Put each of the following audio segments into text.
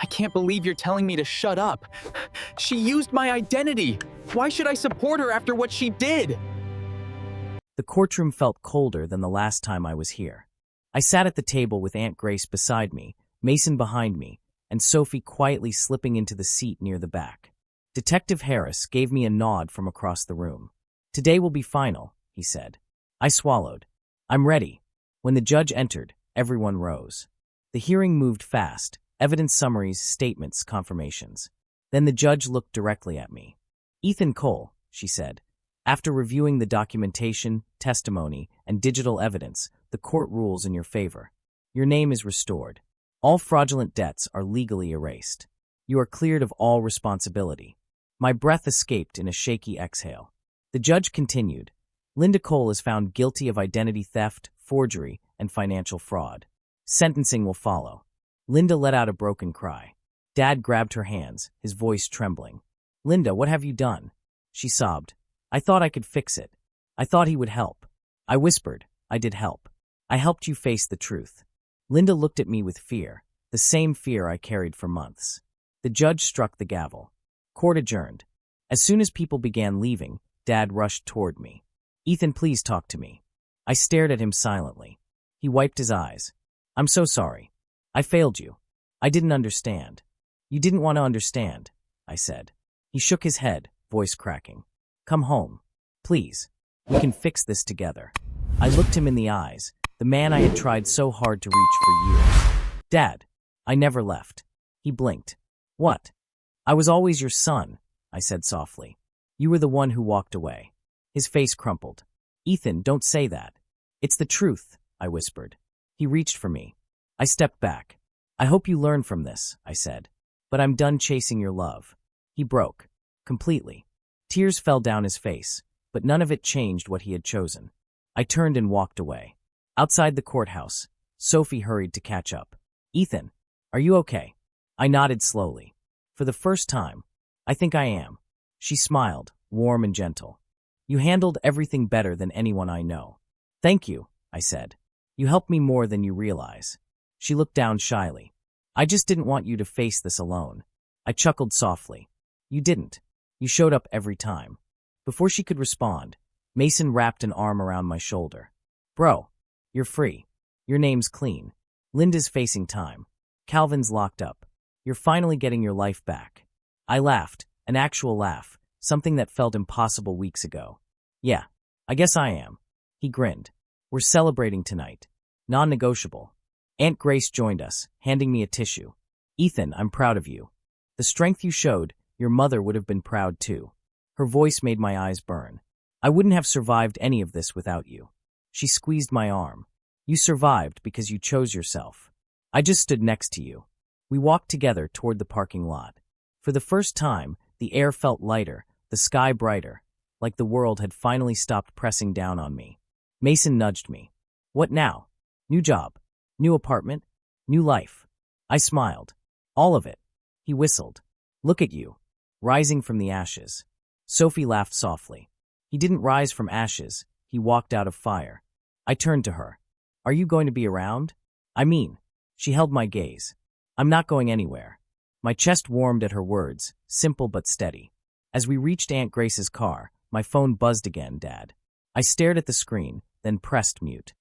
I can't believe you're telling me to shut up. She used my identity. Why should I support her after what she did? The courtroom felt colder than the last time I was here. I sat at the table with Aunt Grace beside me, Mason behind me, and Sophie quietly slipping into the seat near the back. Detective Harris gave me a nod from across the room. "Today will be final," he said. I swallowed. "I'm ready." When the judge entered, everyone rose. The hearing moved fast, evidence summaries, statements, confirmations. Then the judge looked directly at me. "Ethan Cole," she said. "After reviewing the documentation, testimony, and digital evidence, the court rules in your favor. Your name is restored. All fraudulent debts are legally erased. You are cleared of all responsibility." My breath escaped in a shaky exhale. The judge continued, "Linda Cole is found guilty of identity theft, forgery, and financial fraud. Sentencing will follow." Linda let out a broken cry. Dad grabbed her hands, his voice trembling. "Linda, what have you done?" She sobbed. "I thought I could fix it. I thought he would help." I whispered, "I did help. I helped you face the truth." Linda looked at me with fear, the same fear I carried for months. The judge struck the gavel. Court adjourned. As soon as people began leaving, Dad rushed toward me. "Ethan, please talk to me." I stared at him silently. He wiped his eyes. "I'm so sorry. I failed you. I didn't understand." "You didn't want to understand," I said. He shook his head, voice cracking. "Come home. Please. We can fix this together." I looked him in the eyes, the man I had tried so hard to reach for years. "Dad, I never left." He blinked. "What?" "I was always your son," I said softly. "You were the one who walked away." His face crumpled. "Ethan, don't say that." "It's the truth," I whispered. He reached for me. I stepped back. "I hope you learn from this," I said. "But I'm done chasing your love." He broke. Completely. Tears fell down his face, but none of it changed what he had chosen. I turned and walked away. Outside the courthouse, Sophie hurried to catch up. "Ethan, are you okay?" I nodded slowly. "For the first time, I think I am." She smiled, warm and gentle. "You handled everything better than anyone I know." "Thank you," I said. "You helped me more than you realize." She looked down shyly. "I just didn't want you to face this alone." I chuckled softly. "You didn't. You showed up every time." Before she could respond, Mason wrapped an arm around my shoulder. "Bro, you're free. Your name's clean. Linda's facing time. Calvin's locked up. You're finally getting your life back." I laughed, an actual laugh, something that felt impossible weeks ago. "Yeah, I guess I am." He grinned. "We're celebrating tonight. Non-negotiable." Aunt Grace joined us, handing me a tissue. "Ethan, I'm proud of you. The strength you showed, your mother would have been proud too." Her voice made my eyes burn. "I wouldn't have survived any of this without you." She squeezed my arm. "You survived because you chose yourself." I just stood next to you. We walked together toward the parking lot. For the first time, the air felt lighter, the sky brighter, like the world had finally stopped pressing down on me. Mason nudged me. "What now?" "New job. New apartment. New life." I smiled. "All of it." He whistled. "Look at you. Rising from the ashes." Sophie laughed softly. "He didn't rise from ashes. He walked out of fire." I turned to her. "Are you going to be around?" "I mean." She held my gaze. "I'm not going anywhere." My chest warmed at her words, simple but steady. As we reached Aunt Grace's car, my phone buzzed again, Dad. I stared at the screen, then pressed mute.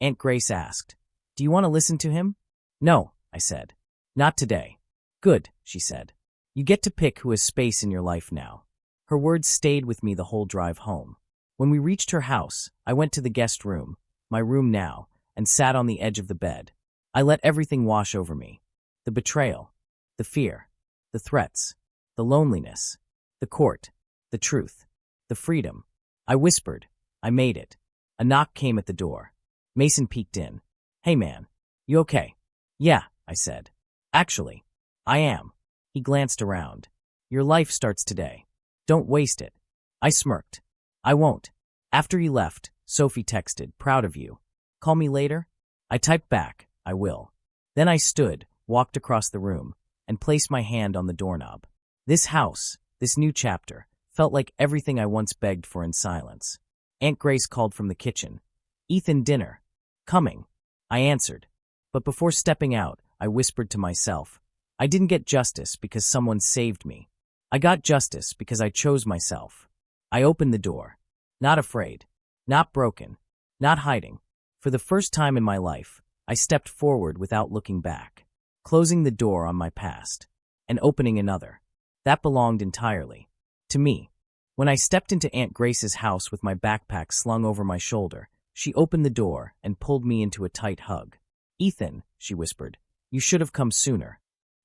Aunt Grace asked, "Do you want to listen to him?" "No," I said. "Not today." "Good," she said. "You get to pick who has space in your life now." Her words stayed with me the whole drive home. When we reached her house, I went to the guest room, my room now, and sat on the edge of the bed. I let everything wash over me. The betrayal, the fear, the threats, the loneliness, the court, the truth, the freedom. I whispered, "I made it." A knock came at the door. Mason peeked in. "Hey man, you okay?" "Yeah," I said. "Actually, I am." He glanced around. "Your life starts today. Don't waste it." I smirked. "I won't." After he left, Sophie texted, "Proud of you. Call me later?" I typed back, "I will." Then I stood, walked across the room, and placed my hand on the doorknob. This house, this new chapter, felt like everything I once begged for in silence. Aunt Grace called from the kitchen. "Ethan, dinner." "Coming." I answered. But before stepping out, I whispered to myself, I didn't get justice because someone saved me. I got justice because I chose myself. I opened the door. Not afraid. Not broken. Not hiding. For the first time in my life, I stepped forward without looking back, closing the door on my past and opening another. That belonged entirely to me. When I stepped into Aunt Grace's house with my backpack slung over my shoulder, she opened the door and pulled me into a tight hug. "Ethan," she whispered, "you should have come sooner."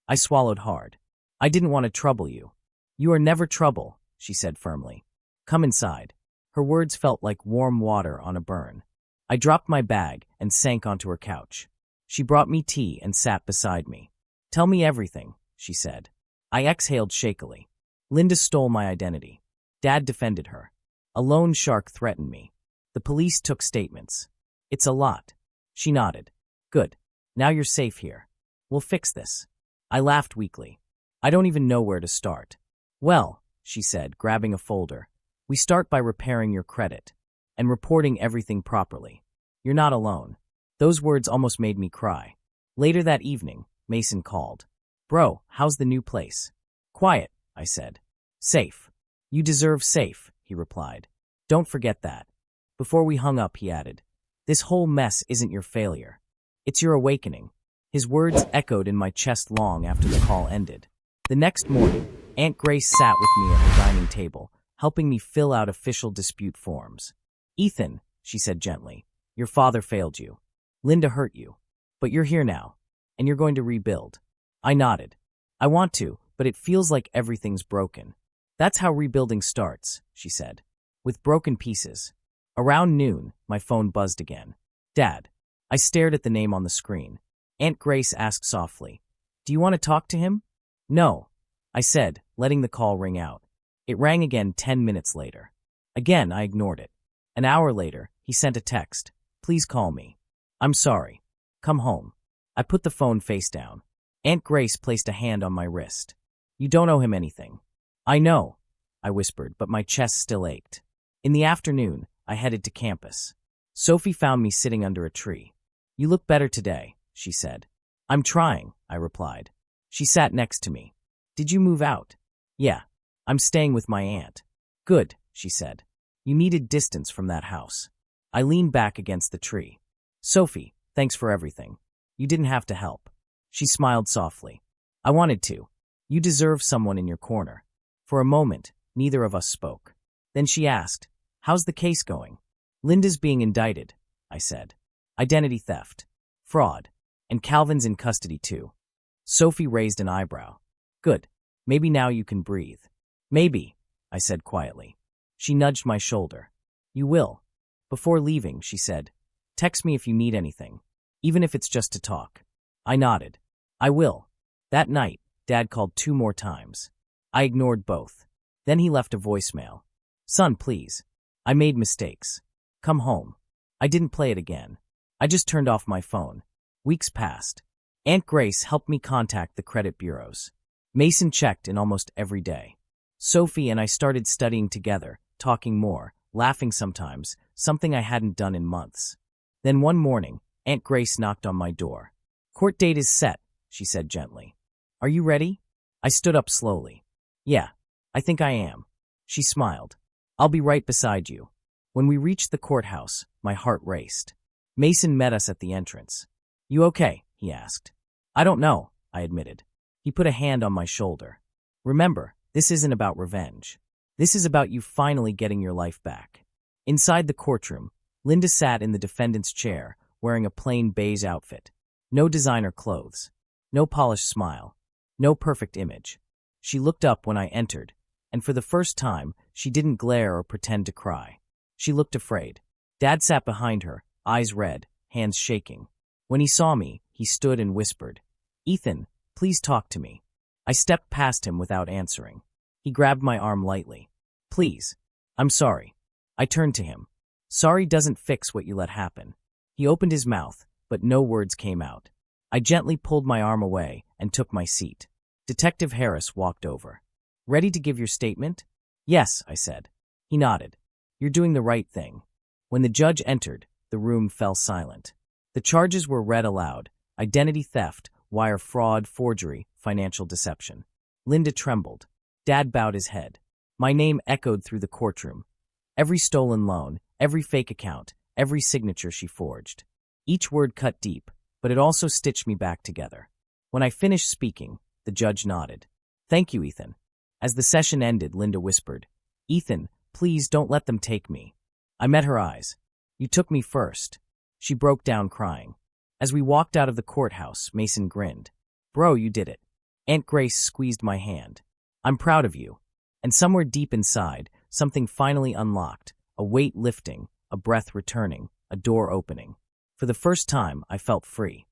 I swallowed hard. "I didn't want to trouble you." "You are never trouble," she said firmly. "Come inside." Her words felt like warm water on a burn. I dropped my bag and sank onto her couch. She brought me tea and sat beside me. "Tell me everything," she said. I exhaled shakily. Linda stole my identity. Dad defended her. A loan shark threatened me. The police took statements. "It's a lot." She nodded. "Good. Now you're safe here. We'll fix this." I laughed weakly. "I don't even know where to start." "Well," she said, grabbing a folder, "we start by repairing your credit and reporting everything properly. You're not alone." Those words almost made me cry. Later that evening, Mason called. "Bro, how's the new place?" "Quiet," I said. "Safe." "You deserve safe," he replied. "Don't forget that." Before we hung up, he added, "This whole mess isn't your failure. It's your awakening." His words echoed in my chest long after the call ended. The next morning, Aunt Grace sat with me at the dining table, helping me fill out official dispute forms. "Ethan," she said gently, "your father failed you. Linda hurt you. But you're here now, and you're going to rebuild." I nodded. "I want to, but it feels like everything's broken." "That's how rebuilding starts," she said. "With broken pieces." Around noon, my phone buzzed again. "Dad." I stared at the name on the screen. Aunt Grace asked softly, "Do you want to talk to him?" "No," I said, letting the call ring out. It rang again 10 minutes later. Again, I ignored it. An hour later, he sent a text. "Please call me. I'm sorry. Come home." I put the phone face down. Aunt Grace placed a hand on my wrist. "You don't owe him anything." "I know," I whispered, but my chest still ached. In the afternoon, I headed to campus. Sophie found me sitting under a tree. "You look better today," she said. "I'm trying," I replied. She sat next to me. "Did you move out?" "Yeah. I'm staying with my aunt." "Good," she said. "You needed distance from that house." I leaned back against the tree. "Sophie, thanks for everything. You didn't have to help." She smiled softly. "I wanted to. You deserve someone in your corner." For a moment, neither of us spoke. Then she asked, "How's the case going?" "Linda's being indicted," I said. "Identity theft, fraud, and Calvin's in custody too." Sophie raised an eyebrow. "Good. Maybe now you can breathe." "Maybe," I said quietly. She nudged my shoulder. "You will." Before leaving, she said, "Text me if you need anything, even if it's just to talk." I nodded. "I will." That night, Dad called 2 more times. I ignored both. Then he left a voicemail. "Son, please. I made mistakes. Come home." I didn't play it again. I just turned off my phone. Weeks passed. Aunt Grace helped me contact the credit bureaus. Mason checked in almost every day. Sophie and I started studying together, talking more, laughing sometimes, something I hadn't done in months. Then one morning, Aunt Grace knocked on my door. "Court date is set," she said gently. "Are you ready?" I stood up slowly. "Yeah, I think I am." She smiled. "I'll be right beside you." When we reached the courthouse, my heart raced. Mason met us at the entrance. "You okay?" he asked. "I don't know," I admitted. He put a hand on my shoulder. "Remember, this isn't about revenge. This is about you finally getting your life back." Inside the courtroom, Linda sat in the defendant's chair, wearing a plain beige outfit. No designer clothes. No polished smile. No perfect image. She looked up when I entered, and for the first time, she didn't glare or pretend to cry. She looked afraid. Dad sat behind her, eyes red, hands shaking. When he saw me, he stood and whispered, "Ethan, please talk to me." I stepped past him without answering. He grabbed my arm lightly. "Please. I'm sorry." I turned to him. "Sorry doesn't fix what you let happen." He opened his mouth, but no words came out. I gently pulled my arm away and took my seat. Detective Harris walked over. "Ready to give your statement?" "Yes," I said. He nodded. "You're doing the right thing." When the judge entered, the room fell silent. The charges were read aloud: identity theft, wire fraud, forgery, financial deception. Linda trembled. Dad bowed his head. My name echoed through the courtroom. Every stolen loan, every fake account, every signature she forged. Each word cut deep, but it also stitched me back together. When I finished speaking, the judge nodded. Thank you, Ethan. As the session ended, Linda whispered, Ethan, please don't let them take me. I met her eyes. You took me first. She broke down crying. As we walked out of the courthouse, Mason grinned. Bro, you did it. Aunt Grace squeezed my hand. I'm proud of you. And somewhere deep inside, something finally unlocked, a weight lifting, a breath returning, a door opening. For the first time, I felt free.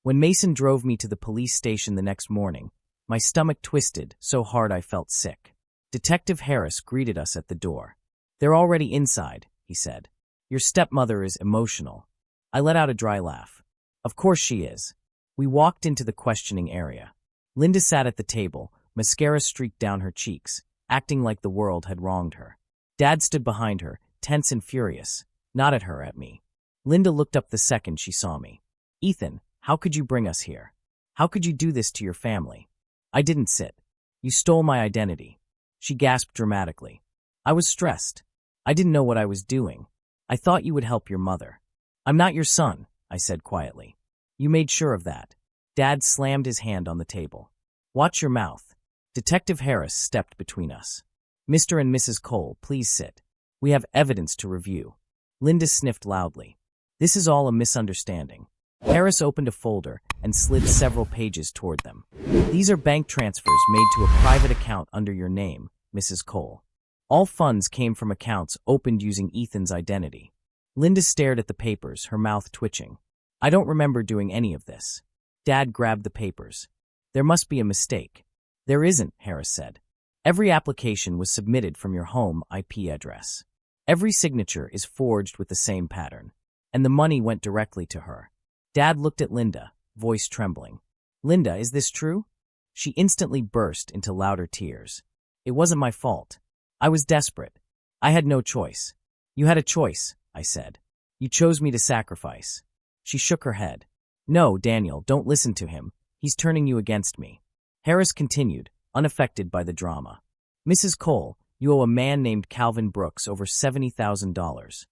When Mason drove me to the police station the next morning, my stomach twisted so hard I felt sick. Detective Harris greeted us at the door. They're already inside, he said. Your stepmother is emotional. I let out a dry laugh. Of course she is. We walked into the questioning area. Linda sat at the table, mascara streaked down her cheeks, acting like the world had wronged her. Dad stood behind her, tense and furious, not at her, at me. Linda looked up the second she saw me. Ethan, how could you bring us here? How could you do this to your family? I didn't sit. You stole my identity. She gasped dramatically. I was stressed. I didn't know what I was doing. I thought you would help your mother. I'm not your son, I said quietly. You made sure of that. Dad slammed his hand on the table. Watch your mouth. Detective Harris stepped between us. Mr. and Mrs. Cole, please sit. We have evidence to review. Linda sniffed loudly. This is all a misunderstanding. Harris opened a folder and slid several pages toward them. These are bank transfers made to a private account under your name, Mrs. Cole. All funds came from accounts opened using Ethan's identity. Linda stared at the papers, her mouth twitching. I don't remember doing any of this. Dad grabbed the papers. There must be a mistake. There isn't, Harris said. Every application was submitted from your home IP address. Every signature is forged with the same pattern. And the money went directly to her. Dad looked at Linda, voice trembling. Linda, is this true? She instantly burst into louder tears. It wasn't my fault. I was desperate. I had no choice. You had a choice, I said. You chose me to sacrifice. She shook her head. No, Daniel, don't listen to him. He's turning you against me. Harris continued, unaffected by the drama. Mrs. Cole, you owe a man named Calvin Brooks over $70,000.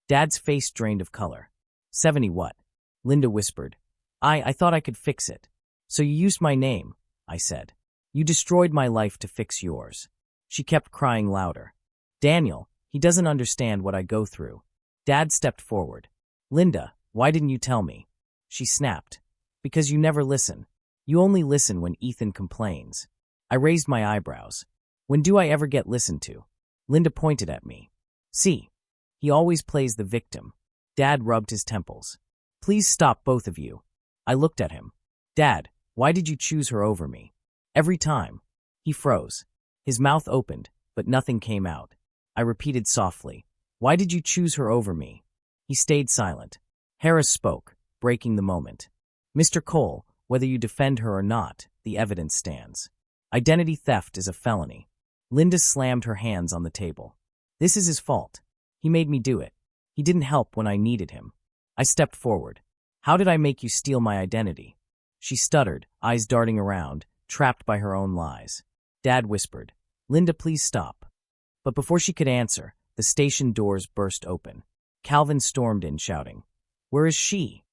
Dad's face drained of color. 70 what? Linda whispered. I thought I could fix it. So you used my name, I said. You destroyed my life to fix yours. She kept crying louder. Daniel, he doesn't understand what I go through. Dad stepped forward. Linda, why didn't you tell me? She snapped. Because you never listen. You only listen when Ethan complains. I raised my eyebrows. When do I ever get listened to? Linda pointed at me. See, he always plays the victim. Dad rubbed his temples. Please stop, both of you. I looked at him. Dad, why did you choose her over me? Every time. He froze. His mouth opened, but nothing came out. I repeated softly. Why did you choose her over me? He stayed silent. Harris spoke, breaking the moment. Mr. Cole, whether you defend her or not, the evidence stands. Identity theft is a felony. Linda slammed her hands on the table. This is his fault. He made me do it. He didn't help when I needed him. I stepped forward. How did I make you steal my identity? She stuttered, eyes darting around, trapped by her own lies. Dad whispered, Linda, please stop. But before she could answer, the station doors burst open. Calvin stormed in, shouting, Where is she?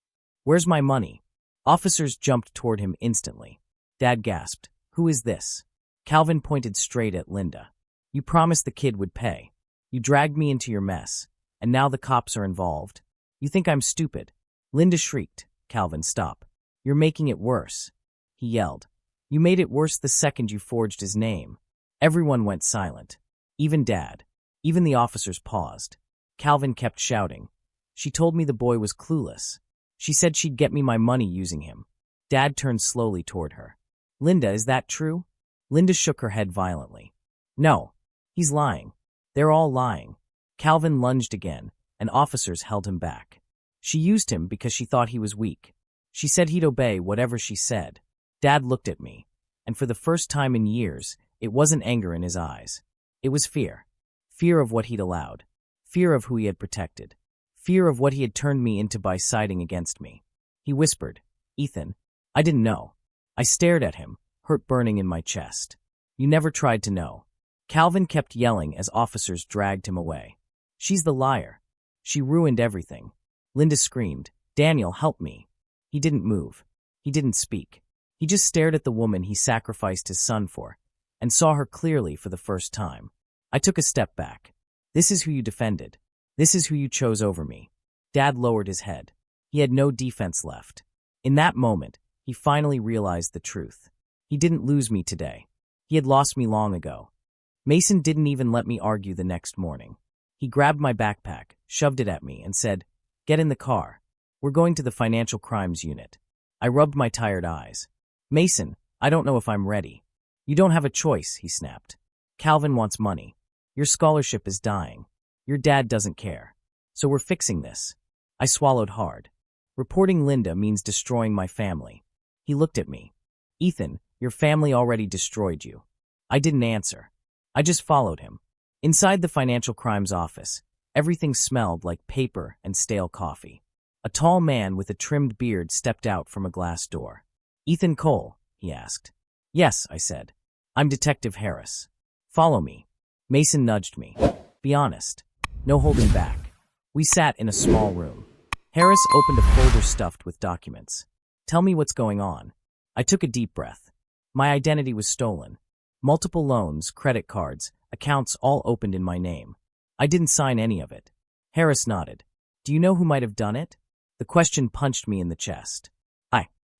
Where's my money? Officers jumped toward him instantly. Dad gasped, Who is this? Calvin pointed straight at Linda. You promised the kid would pay. You dragged me into your mess, and now the cops are involved. You think I'm stupid? Linda shrieked. Calvin, stop. You're making it worse. He yelled. You made it worse the second you forged his name. Everyone went silent. Even Dad. Even the officers paused. Calvin kept shouting. She told me the boy was clueless. She said she'd get me my money using him. Dad turned slowly toward her. Linda, is that true? Linda shook her head violently. No. He's lying. They're all lying. Calvin lunged again, and officers held him back. She used him because she thought he was weak. She said he'd obey whatever she said. Dad looked at me, and for the first time in years, it wasn't anger in his eyes. It was fear. Fear of what he'd allowed. Fear of who he had protected. Fear of what he had turned me into by siding against me. He whispered, Ethan, I didn't know. I stared at him, hurt burning in my chest. You never tried to know. Calvin kept yelling as officers dragged him away. She's the liar. She ruined everything. Linda screamed, Daniel, help me. He didn't move. He didn't speak. He just stared at the woman he sacrificed his son for, and saw her clearly for the first time. I took a step back. This is who you defended. This is who you chose over me. Dad lowered his head. He had no defense left. In that moment, he finally realized the truth. He didn't lose me today. He had lost me long ago. Mason didn't even let me argue the next morning. He grabbed my backpack, shoved it at me, and said, Get in the car. We're going to the financial crimes unit. I rubbed my tired eyes. Mason, I don't know if I'm ready. You don't have a choice, he snapped. Calvin wants money. Your scholarship is dying. Your dad doesn't care. So we're fixing this. I swallowed hard. Reporting Linda means destroying my family. He looked at me. Ethan, your family already destroyed you. I didn't answer. I just followed him. Inside the financial crimes office, everything smelled like paper and stale coffee. A tall man with a trimmed beard stepped out from a glass door. Ethan Cole, he asked. Yes, I said. I'm Detective Harris. Follow me. Mason nudged me. Be honest. No holding back. We sat in a small room. Harris opened a folder stuffed with documents. Tell me what's going on. I took a deep breath. My identity was stolen. Multiple loans, credit cards, accounts all opened in my name. I didn't sign any of it. Harris nodded. Do you know who might have done it? The question punched me in the chest.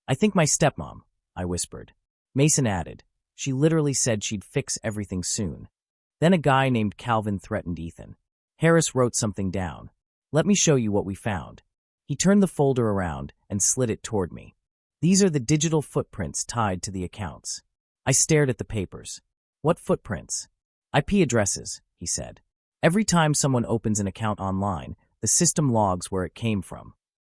I think my stepmom, I whispered. Mason added. She literally said she'd fix everything soon. Then a guy named Calvin threatened Ethan. Harris wrote something down. Let me show you what we found. He turned the folder around and slid it toward me. These are the digital footprints tied to the accounts. I stared at the papers. What footprints? IP addresses, he said. Every time someone opens an account online, the system logs where it came from.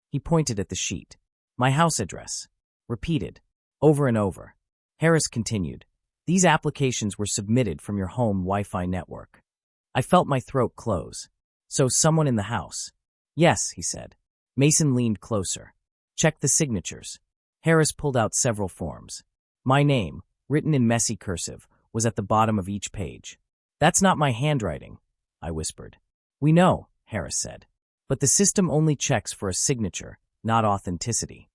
He pointed at the sheet. My house address. Repeated. Over and over. Harris continued. These applications were submitted from your home Wi-Fi network. I felt my throat close. So someone in the house. Yes, he said. Mason leaned closer. Check the signatures. Harris pulled out several forms. My name, written in messy cursive, was at the bottom of each page. That's not my handwriting, I whispered. We know, Harris said. But the system only checks for a signature, not authenticity.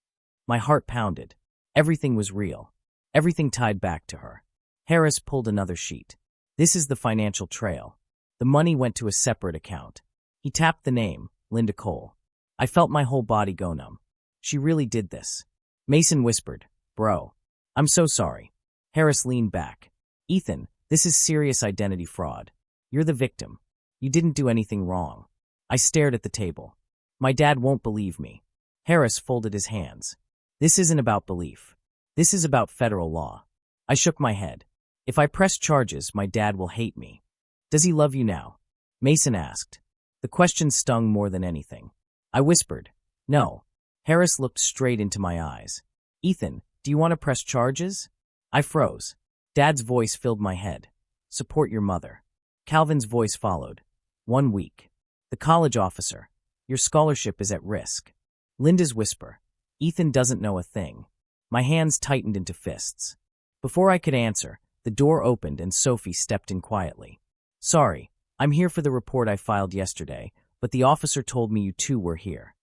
My heart pounded. Everything was real. Everything tied back to her. Harris pulled another sheet. This is the financial trail. The money went to a separate account. He tapped the name, Linda Cole. I felt my whole body go numb. She really did this. Mason whispered, Bro, I'm so sorry. Harris leaned back. Ethan, this is serious identity fraud. You're the victim. You didn't do anything wrong. I stared at the table. My dad won't believe me. Harris folded his hands. This isn't about belief. This is about federal law. I shook my head. If I press charges, my dad will hate me. Does he love you now? Mason asked. The question stung more than anything. I whispered, No. Harris looked straight into my eyes. Ethan, do you want to press charges? I froze. Dad's voice filled my head. Support your mother. Calvin's voice followed. 1 week. The college officer. Your scholarship is at risk. Linda's whisper. Ethan doesn't know a thing. My hands tightened into fists. Before I could answer, the door opened and Sophie stepped in quietly. Sorry, I'm here for the report I filed yesterday, but the officer told me you two were here.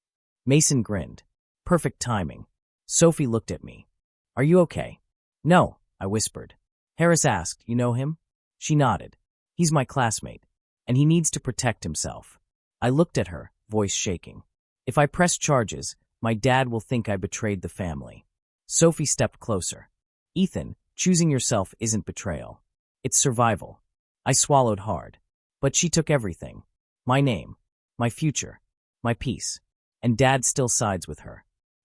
Mason grinned. Perfect timing. Sophie looked at me. Are you okay? No, I whispered. Harris asked, You know him? She nodded. He's my classmate, and he needs to protect himself. I looked at her, voice shaking. If I press charges, my dad will think I betrayed the family. Sophie stepped closer. Ethan, choosing yourself isn't betrayal. It's survival. I swallowed hard. But she took everything. My name, my future, my peace. And Dad still sides with her.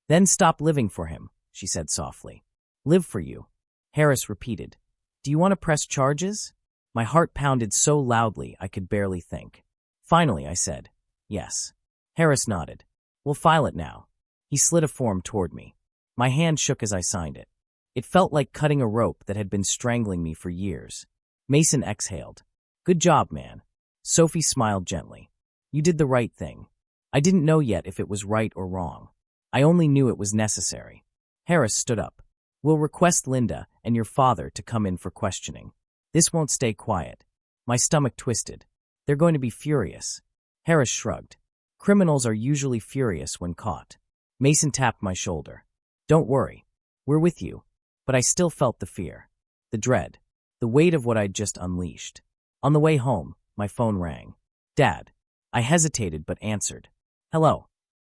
Then stop living for him, she said softly. Live for you. Harris repeated. Do you want to press charges? My heart pounded so loudly I could barely think. Finally, I said, Yes. Harris nodded. We'll file it now. He slid a form toward me. My hand shook as I signed it. It felt like cutting a rope that had been strangling me for years. Mason exhaled. Good job, man. Sophie smiled gently. You did the right thing. I didn't know yet if it was right or wrong. I only knew it was necessary. Harris stood up. We'll request Linda and your father to come in for questioning. This won't stay quiet. My stomach twisted. They're going to be furious. Harris shrugged. Criminals are usually furious when caught. Mason tapped my shoulder. Don't worry. We're with you. But I still felt the fear, the dread, the weight of what I'd just unleashed. On the way home, my phone rang. Dad. I hesitated but answered. Hello.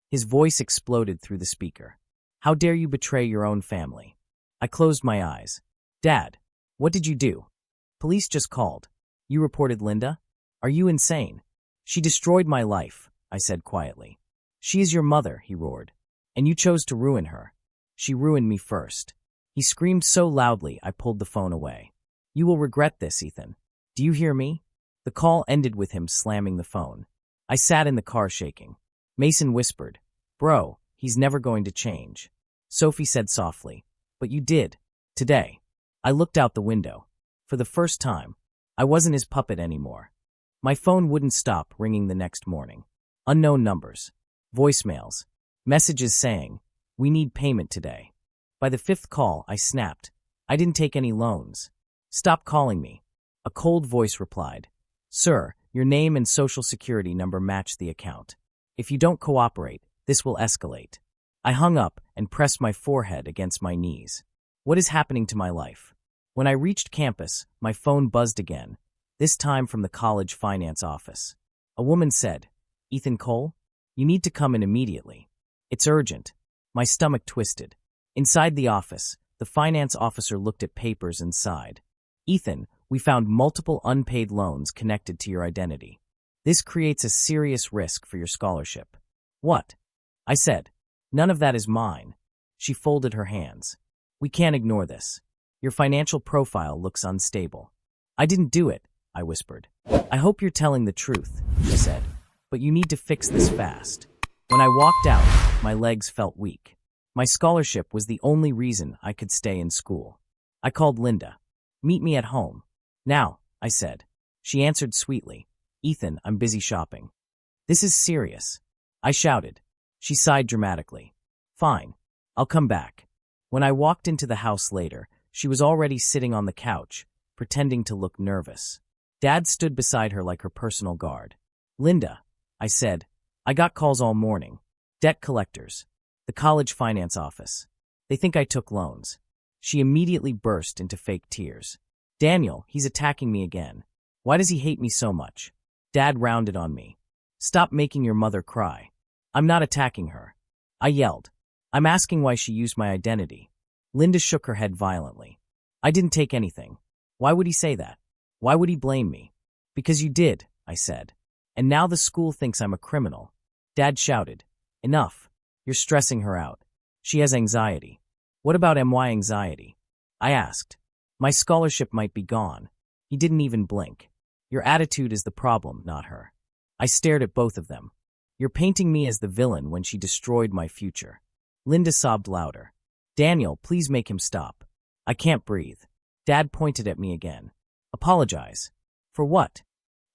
His voice exploded through the speaker. How dare you betray your own family? I closed my eyes. Dad, what did you do? Police just called. You reported Linda? Are you insane? She destroyed my life, I said quietly. She is your mother, he roared. And you chose to ruin her. She ruined me first. He screamed so loudly I pulled the phone away. You will regret this, Ethan. Do you hear me? The call ended with him slamming the phone. I sat in the car shaking. Mason whispered, Bro, he's never going to change. Sophie said softly, But you did. Today. I looked out the window. For the first time, I wasn't his puppet anymore. My phone wouldn't stop ringing the next morning. Unknown numbers. Voicemails. Messages saying, We need payment today. By the fifth call, I snapped. I didn't take any loans. Stop calling me. A cold voice replied, Sir, your name and social security number match the account. If you don't cooperate, this will escalate. I hung up and pressed my forehead against my knees. What is happening to my life? When I reached campus, my phone buzzed again, this time from the college finance office. A woman said, Ethan Cole, you need to come in immediately. It's urgent. My stomach twisted. Inside the office, the finance officer looked at papers and sighed. Ethan, we found multiple unpaid loans connected to your identity. This creates a serious risk for your scholarship. What? I said. None of that is mine. She folded her hands. We can't ignore this. Your financial profile looks unstable. I didn't do it, I whispered. I hope you're telling the truth, she said. But you need to fix this fast. When I walked out, my legs felt weak. My scholarship was the only reason I could stay in school. I called Linda. Meet me at home. Now, I said. She answered sweetly. Ethan, I'm busy shopping. This is serious. I shouted. She sighed dramatically. Fine. I'll come back. When I walked into the house later, she was already sitting on the couch, pretending to look nervous. Dad stood beside her like her personal guard. Linda, I said, I got calls all morning. Debt collectors. The college finance office. They think I took loans. She immediately burst into fake tears. Daniel, he's attacking me again. Why does he hate me so much? Dad rounded on me. Stop making your mother cry. I'm not attacking her. I yelled. I'm asking why she used my identity. Linda shook her head violently. I didn't take anything. Why would he say that? Why would he blame me? Because you did, I said. And now the school thinks I'm a criminal. Dad shouted. Enough. You're stressing her out. She has anxiety. What about MY anxiety? I asked. My scholarship might be gone. He didn't even blink. Your attitude is the problem, not her. I stared at both of them. You're painting me as the villain when she destroyed my future. Linda sobbed louder. Daniel, please make him stop. I can't breathe. Dad pointed at me again. Apologize. For what?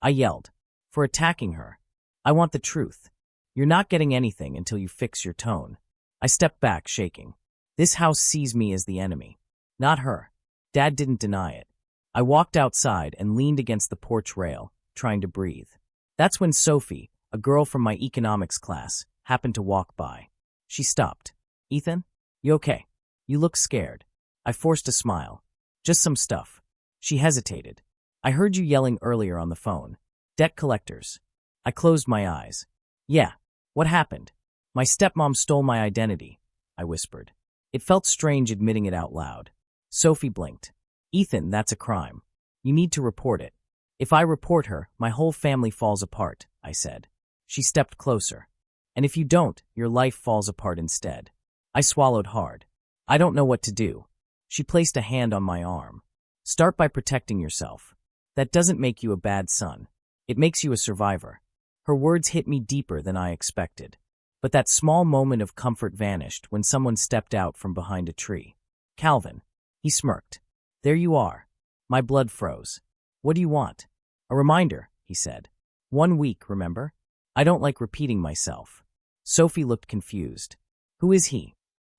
I yelled. For attacking her. I want the truth. You're not getting anything until you fix your tone. I stepped back, shaking. This house sees me as the enemy. Not her. Dad didn't deny it. I walked outside and leaned against the porch rail, trying to breathe. That's when Sophie, a girl from my economics class, happened to walk by. She stopped. Ethan? You okay? You look scared. I forced a smile. Just some stuff. She hesitated. I heard you yelling earlier on the phone. Debt collectors. I closed my eyes. Yeah. What happened? My stepmom stole my identity, I whispered. It felt strange admitting it out loud. Sophie blinked. Ethan, that's a crime. You need to report it. If I report her, my whole family falls apart, I said. She stepped closer. And if you don't, your life falls apart instead. I swallowed hard. I don't know what to do. She placed a hand on my arm. Start by protecting yourself. That doesn't make you a bad son. It makes you a survivor. Her words hit me deeper than I expected. But that small moment of comfort vanished when someone stepped out from behind a tree. Calvin. He smirked. There you are. My blood froze. What do you want? A reminder, he said. 1 week, remember? I don't like repeating myself. Sophie looked confused. Who is he?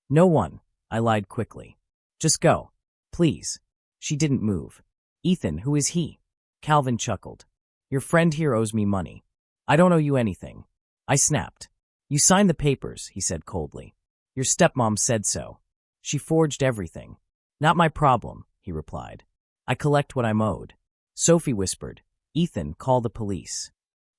No one, I lied quickly. Just go. Please. She didn't move. Ethan, who is he? Calvin chuckled. Your friend here owes me money. I don't owe you anything. I snapped. You signed the papers, he said coldly. Your stepmom said so. She forged everything. Not my problem, he replied. I collect what I'm owed. Sophie whispered. Ethan, call the police.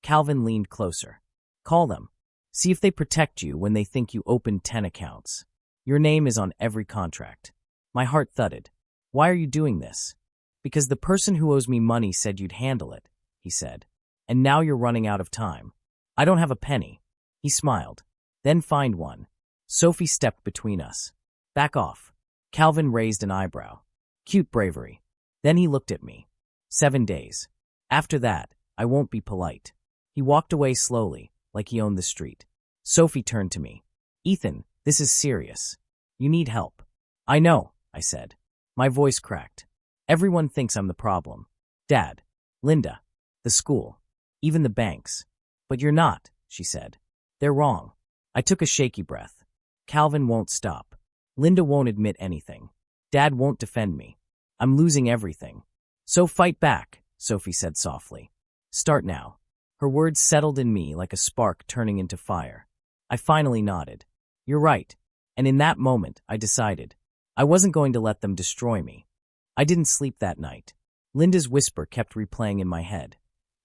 Calvin leaned closer. Call them. See if they protect you when they think you opened 10 accounts. Your name is on every contract. My heart thudded. Why are you doing this? Because the person who owes me money said you'd handle it, he said. And now you're running out of time. I don't have a penny. He smiled. Then find one. Sophie stepped between us. Back off. Calvin raised an eyebrow. Cute bravery. Then he looked at me. 7 days. After that, I won't be polite. He walked away slowly, like he owned the street. Sophie turned to me. Ethan, this is serious. You need help. I know, I said. My voice cracked. Everyone thinks I'm the problem. Dad, Linda, the school, even the banks. But you're not, she said. They're wrong. I took a shaky breath. Calvin won't stop. Linda won't admit anything. Dad won't defend me. I'm losing everything. So fight back, Sophie said softly. Start now. Her words settled in me like a spark turning into fire. I finally nodded. You're right. And in that moment, I decided. I wasn't going to let them destroy me. I didn't sleep that night. Linda's whisper kept replaying in my head.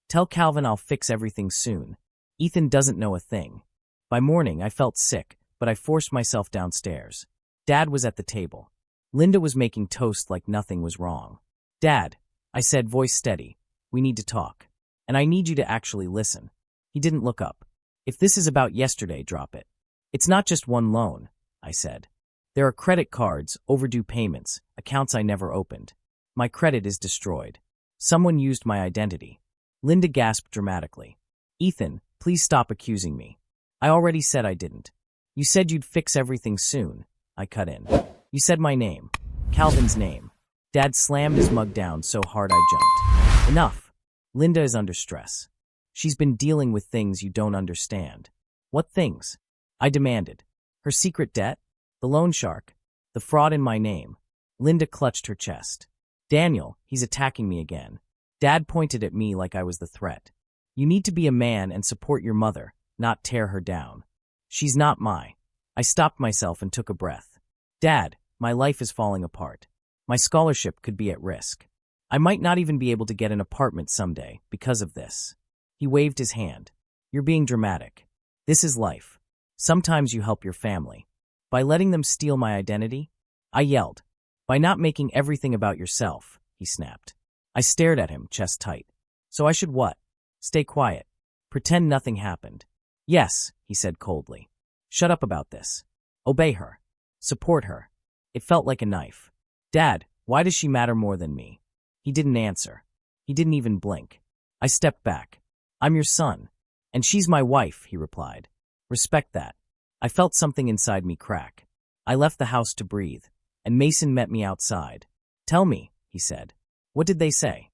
Tell Calvin I'll fix everything soon. Ethan doesn't know a thing. By morning, I felt sick, but I forced myself downstairs. Dad was at the table. Linda was making toast like nothing was wrong. Dad, I said, voice steady, we need to talk. And I need you to actually listen. He didn't look up. If this is about yesterday, drop it. It's not just one loan, I said. There are credit cards, overdue payments, accounts I never opened. My credit is destroyed. Someone used my identity. Linda gasped dramatically. Ethan, please stop accusing me. I already said I didn't. You said you'd fix everything soon. I cut in. You said my name. Calvin's name. Dad slammed his mug down so hard I jumped. Enough. Linda is under stress. She's been dealing with things you don't understand. What things? I demanded. Her secret debt? The loan shark? The fraud in my name? Linda clutched her chest. Daniel, he's attacking me again. Dad pointed at me like I was the threat. You need to be a man and support your mother, not tear her down. She's not my. I stopped myself and took a breath. Dad, my life is falling apart. My scholarship could be at risk. I might not even be able to get an apartment someday because of this. He waved his hand. You're being dramatic. This is life. Sometimes you help your family. By letting them steal my identity? I yelled. By not making everything about yourself, he snapped. I stared at him, chest tight. So I should what? Stay quiet. Pretend nothing happened. Yes, he said coldly. Shut up about this. Obey her. Support her. It felt like a knife. Dad, why does she matter more than me? He didn't answer. He didn't even blink. I stepped back. I'm your son. And she's my wife, he replied. Respect that. I felt something inside me crack. I left the house to breathe, and Mason met me outside. Tell me, he said. What did they say?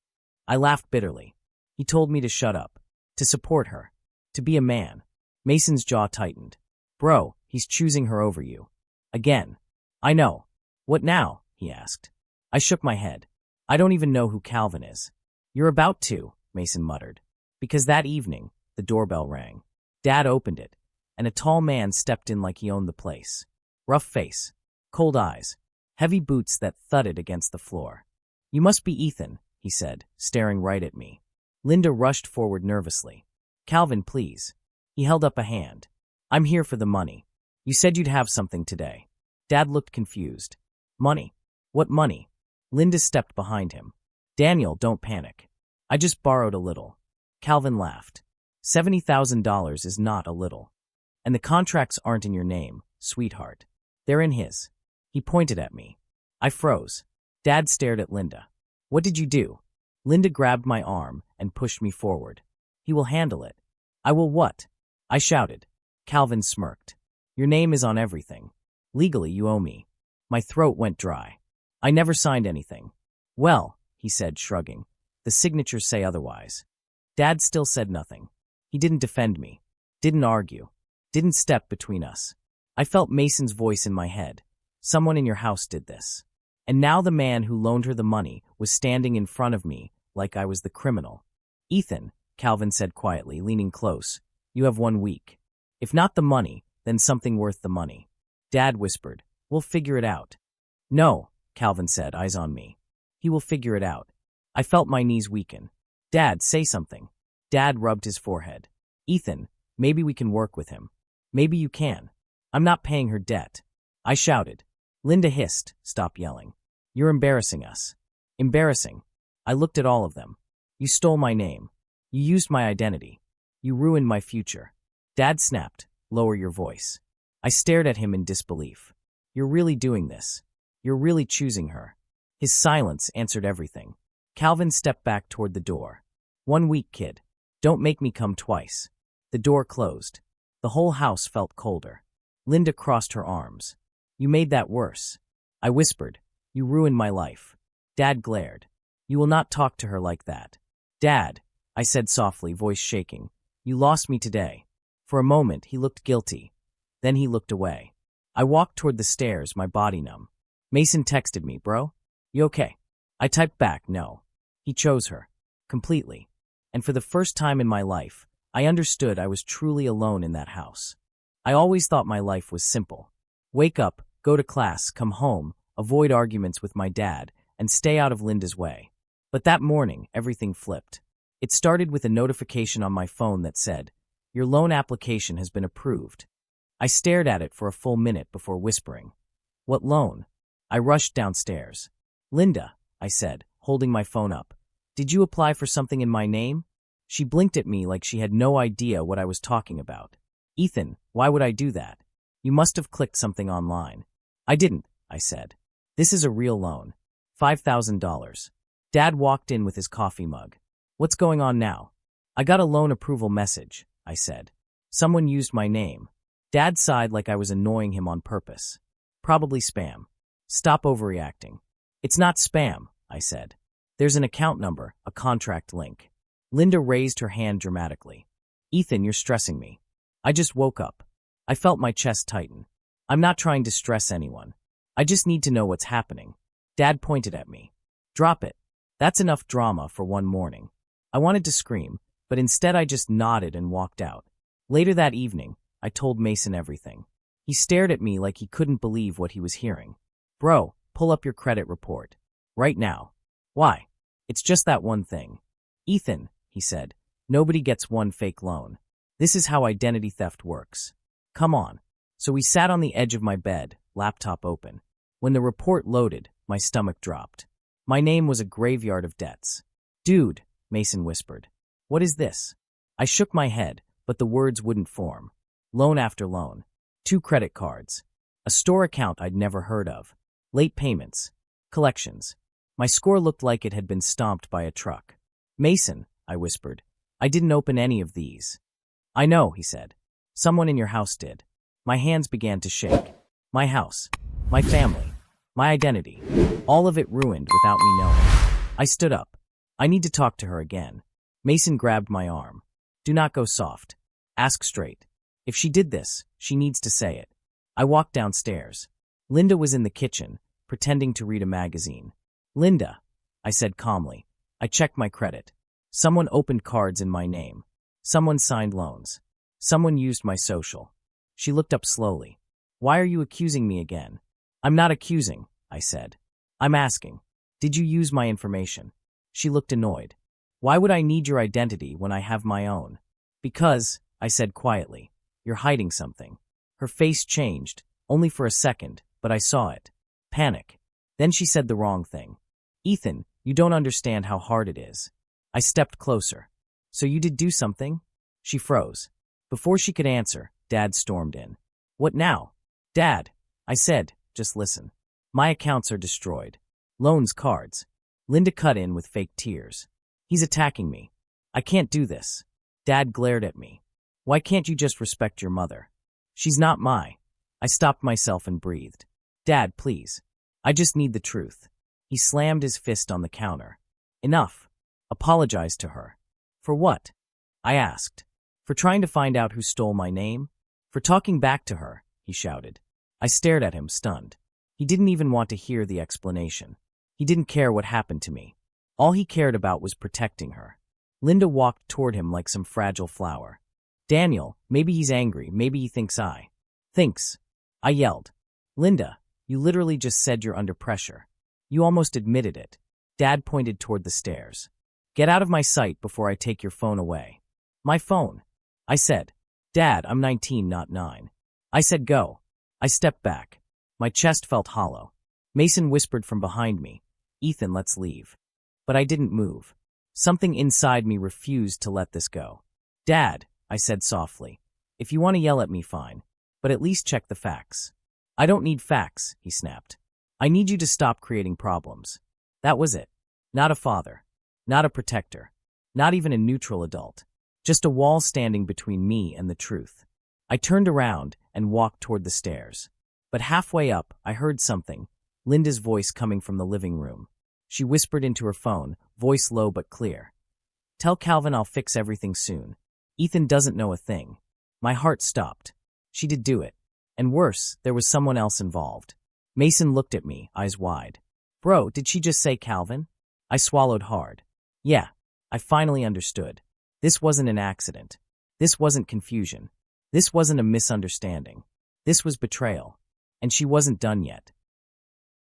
I laughed bitterly. He told me to shut up, to support her, to be a man. Mason's jaw tightened. Bro, he's choosing her over you. Again. I know. What now? He asked. I shook my head. I don't even know who Calvin is. You're about to, Mason muttered. Because that evening, the doorbell rang. Dad opened it, and a tall man stepped in like he owned the place. Rough face, cold eyes, heavy boots that thudded against the floor. You must be Ethan, he said, staring right at me. Linda rushed forward nervously. Calvin, please. He held up a hand. I'm here for the money. You said you'd have something today. Dad looked confused. Money? What money? Linda stepped behind him. Daniel, don't panic. I just borrowed a little. Calvin laughed. $70,000 is not a little. And the contracts aren't in your name, sweetheart. They're in his. He pointed at me. I froze. Dad stared at Linda. What did you do? Linda grabbed my arm and pushed me forward. He will handle it. I will what? I shouted. Calvin smirked. Your name is on everything. Legally, you owe me. My throat went dry. I never signed anything. Well, he said, shrugging. The signatures say otherwise. Dad still said nothing. He didn't defend me. Didn't argue. Didn't step between us. I felt Mason's voice in my head. Someone in your house did this. And now the man who loaned her the money was standing in front of me like I was the criminal. "Ethan," Calvin said quietly, leaning close, "you have 1 week. If not the money, then something worth the money." Dad whispered, "We'll figure it out." "No," Calvin said, eyes on me. "He will figure it out." I felt my knees weaken. "Dad, say something." Dad rubbed his forehead. "Ethan, maybe we can work with him. Maybe you can. I'm not paying her debt." I shouted. Linda hissed, "Stop yelling. You're embarrassing us." "Embarrassing?" I looked at all of them. "You stole my name. You used my identity. You ruined my future." Dad snapped, "Lower your voice." I stared at him in disbelief. "You're really doing this. You're really choosing her." His silence answered everything. Calvin stepped back toward the door. "1 week, kid. Don't make me come twice." The door closed. The whole house felt colder. Linda crossed her arms. "You made that worse." I whispered, "You ruined my life." Dad glared. "You will not talk to her like that." "Dad," I said softly, voice shaking, "you lost me today." For a moment, he looked guilty. Then he looked away. I walked toward the stairs, my body numb. Mason texted me, "Bro, you okay?" I typed back, "No." He chose her. Completely. And for the first time in my life, I understood I was truly alone in that house. I always thought my life was simple. Wake up, go to class, come home, avoid arguments with my dad, and stay out of Linda's way. But that morning, everything flipped. It started with a notification on my phone that said, "Your loan application has been approved." I stared at it for a full minute before whispering, "What loan?" I rushed downstairs. "Linda," I said, holding my phone up, "did you apply for something in my name?" She blinked at me like she had no idea what I was talking about. "Ethan, why would I do that? You must have clicked something online." "I didn't," I said. "This is a real loan. $5,000. Dad walked in with his coffee mug. "What's going on now?" "I got a loan approval message," I said. "Someone used my name." Dad sighed like I was annoying him on purpose. "Probably spam." "Stop overreacting." "It's not spam," I said. "There's an account number, a contract link." Linda raised her hand dramatically. "Ethan, you're stressing me. I just woke up." I felt my chest tighten. "I'm not trying to stress anyone. I just need to know what's happening." Dad pointed at me. "Drop it. That's enough drama for one morning." I wanted to scream, but instead I just nodded and walked out. Later that evening, I told Mason everything. He stared at me like he couldn't believe what he was hearing. "Bro, pull up your credit report. Right now." "Why?" "It's just that one thing." "Ethan," he said, "nobody gets one fake loan. This is how identity theft works. Come on." So we sat on the edge of my bed, laptop open. When the report loaded, my stomach dropped. My name was a graveyard of debts. "Dude," Mason whispered. "What is this?" I shook my head, but the words wouldn't form. Loan after loan. 2 credit cards. A store account I'd never heard of. Late payments. Collections. My score looked like it had been stomped by a truck. "Mason," I whispered, "I didn't open any of these." "I know," he said. "Someone in your house did." My hands began to shake. My house. My family. My identity. All of it ruined without me knowing. I stood up. "I need to talk to her again." Mason grabbed my arm. "Do not go soft. Ask straight. If she did this, she needs to say it." I walked downstairs. Linda was in the kitchen, pretending to read a magazine. "Linda," I said calmly. I checked my credit. Someone opened cards in my name. Someone signed loans. Someone used my social. She looked up slowly. "Why are you accusing me again?" "I'm not accusing," I said. "I'm asking. Did you use my information?" She looked annoyed. "Why would I need your identity when I have my own?" "Because," I said quietly, "you're hiding something." Her face changed, only for a second, but I saw it. Panic. Then she said the wrong thing. "Ethan, you don't understand how hard it is." I stepped closer. "So you did do something?" She froze. Before she could answer, Dad stormed in. "What now?" "Dad," I said, "just listen. My accounts are destroyed. Loans, cards." Linda cut in with fake tears. "He's attacking me. I can't do this." Dad glared at me. "Why can't you just respect your mother?" "She's not my." I stopped myself and breathed. "Dad, please. I just need the truth." He slammed his fist on the counter. "Enough. Apologize to her." "For what?" I asked. "For trying to find out who stole my name? For talking back to her," he shouted. I stared at him, stunned. He didn't even want to hear the explanation. He didn't care what happened to me. All he cared about was protecting her. Linda walked toward him like some fragile flower. Daniel, maybe he's angry, maybe he thinks Thinks. I yelled. Linda, you literally just said you're under pressure. You almost admitted it. Dad pointed toward the stairs. Get out of my sight before I take your phone away. My phone. I said. Dad, I'm 19, not 9. I said go. I stepped back. My chest felt hollow. Mason whispered from behind me, Ethan, let's leave. But I didn't move. Something inside me refused to let this go. Dad, I said softly, if you want to yell at me, fine. But at least check the facts. I don't need facts, he snapped. I need you to stop creating problems. That was it. Not a father. Not a protector. Not even a neutral adult. Just a wall standing between me and the truth. I turned around and walked toward the stairs. But halfway up, I heard something, Linda's voice coming from the living room. She whispered into her phone, voice low but clear. Tell Calvin I'll fix everything soon. Ethan doesn't know a thing. My heart stopped. She did do it. And worse, there was someone else involved. Mason looked at me, eyes wide. Bro, did she just say Calvin? I swallowed hard. Yeah, I finally understood. This wasn't an accident. This wasn't confusion. This wasn't a misunderstanding. This was betrayal. And she wasn't done yet.